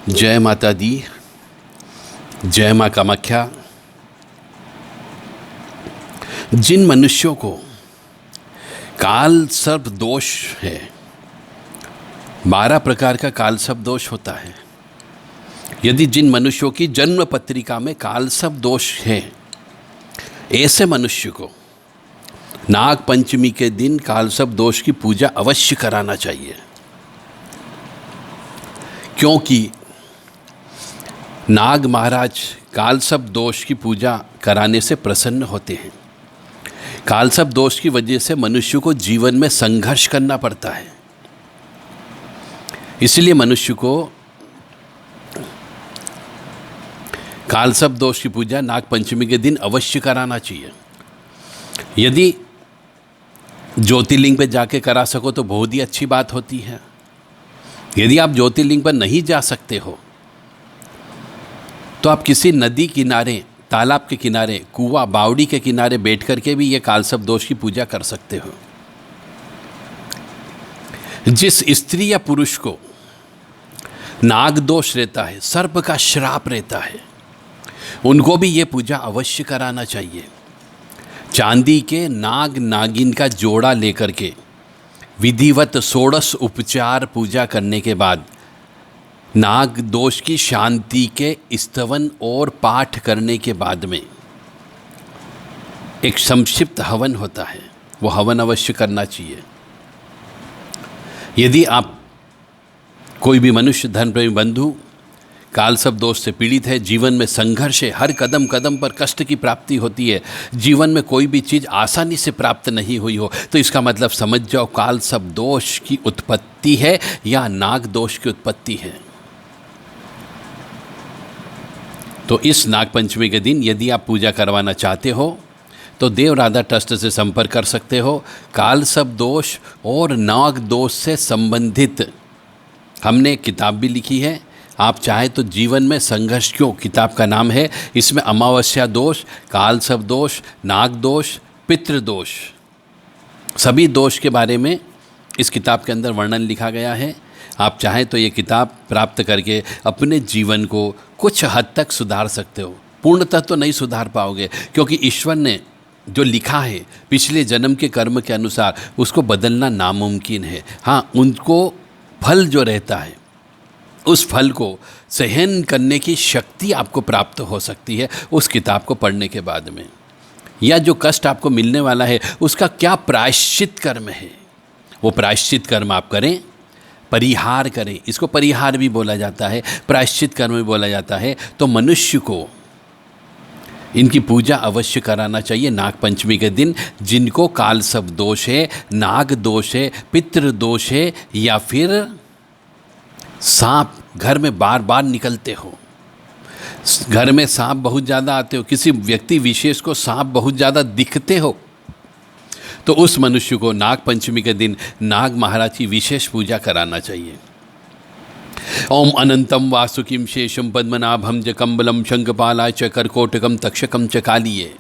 जय माता दी, जय माँ कामाख्या। जिन मनुष्यों को काल सर्प दोष है, 12 प्रकार का काल सर्प दोष होता है। यदि जिन मनुष्यों की जन्म पत्रिका में काल सर्प दोष है, ऐसे मनुष्य को नाग पंचमी के दिन काल सर्प दोष की पूजा अवश्य कराना चाहिए, क्योंकि नाग महाराज काल सर्प दोष की पूजा कराने से प्रसन्न होते हैं। काल सर्प दोष की वजह से मनुष्य को जीवन में संघर्ष करना पड़ता है, इसलिए मनुष्य को काल सर्प दोष की पूजा नाग पंचमी के दिन अवश्य कराना चाहिए। यदि ज्योतिर्लिंग पे जाके करा सको तो बहुत ही अच्छी बात होती है। यदि आप ज्योतिर्लिंग पर नहीं जा सकते हो तो आप किसी नदी किनारे, तालाब के किनारे, कुआं, बावड़ी के किनारे बैठ करके भी ये काल सर्प दोष की पूजा कर सकते हो। जिस स्त्री या पुरुष को नाग दोष रहता है, सर्प का श्राप रहता है, उनको भी ये पूजा अवश्य कराना चाहिए। चांदी के नाग नागिन का जोड़ा लेकर के विधिवत 16 उपचार पूजा करने के बाद नाग दोष की शांति के स्तवन और पाठ करने के बाद में एक संक्षिप्त हवन होता है, वो हवन अवश्य करना चाहिए। यदि आप कोई भी मनुष्य, धर्म प्रेमी बंधु काल सर्प दोष से पीड़ित है, जीवन में संघर्ष है, हर कदम कदम पर कष्ट की प्राप्ति होती है, जीवन में कोई भी चीज़ आसानी से प्राप्त नहीं हुई हो, तो इसका मतलब समझ जाओ काल सर्प दोष की उत्पत्ति है या नाग दोष की उत्पत्ति है। तो इस नाग पंचमी के दिन यदि आप पूजा करवाना चाहते हो तो देव राधा ट्रस्ट से संपर्क कर सकते हो। काल सर्प दोष और नाग दोष से संबंधित हमने किताब भी लिखी है। आप चाहे तो जीवन में संघर्ष क्यों, किताब का नाम है। इसमें अमावस्या दोष, काल सर्प दोष, नाग दोष, पितृ दोष, सभी दोष के बारे में इस किताब के अंदर वर्णन लिखा गया है। आप चाहें तो ये किताब प्राप्त करके अपने जीवन को कुछ हद तक सुधार सकते हो। पूर्णतः तो नहीं सुधार पाओगे, क्योंकि ईश्वर ने जो लिखा है पिछले जन्म के कर्म के अनुसार उसको बदलना नामुमकिन है। हाँ, उनको फल जो रहता है उस फल को सहन करने की शक्ति आपको प्राप्त हो सकती है उस किताब को पढ़ने के बाद में। या जो कष्ट आपको मिलने वाला है उसका क्या प्रायश्चित कर्म है, वो प्रायश्चित कर्म आप करें, परिहार करें। इसको परिहार भी बोला जाता है, प्रायश्चित कर्म भी बोला जाता है। तो मनुष्य को इनकी पूजा अवश्य कराना चाहिए नाग पंचमी के दिन। जिनको काल सर्प दोष है, नाग दोष है, पितृ दोष है, या फिर सांप घर में बार बार निकलते हो, घर में सांप बहुत ज़्यादा आते हो, किसी व्यक्ति विशेष को सांप बहुत ज़्यादा दिखते हो, तो उस मनुष्य को नाग पंचमी के दिन नाग महाराज की विशेष पूजा कराना चाहिए। ओम अनंतम वासुकिम शेषम पद्मनाभम च कम्बलम शंखपाला च करकोटकम तक्षकम च कालिये।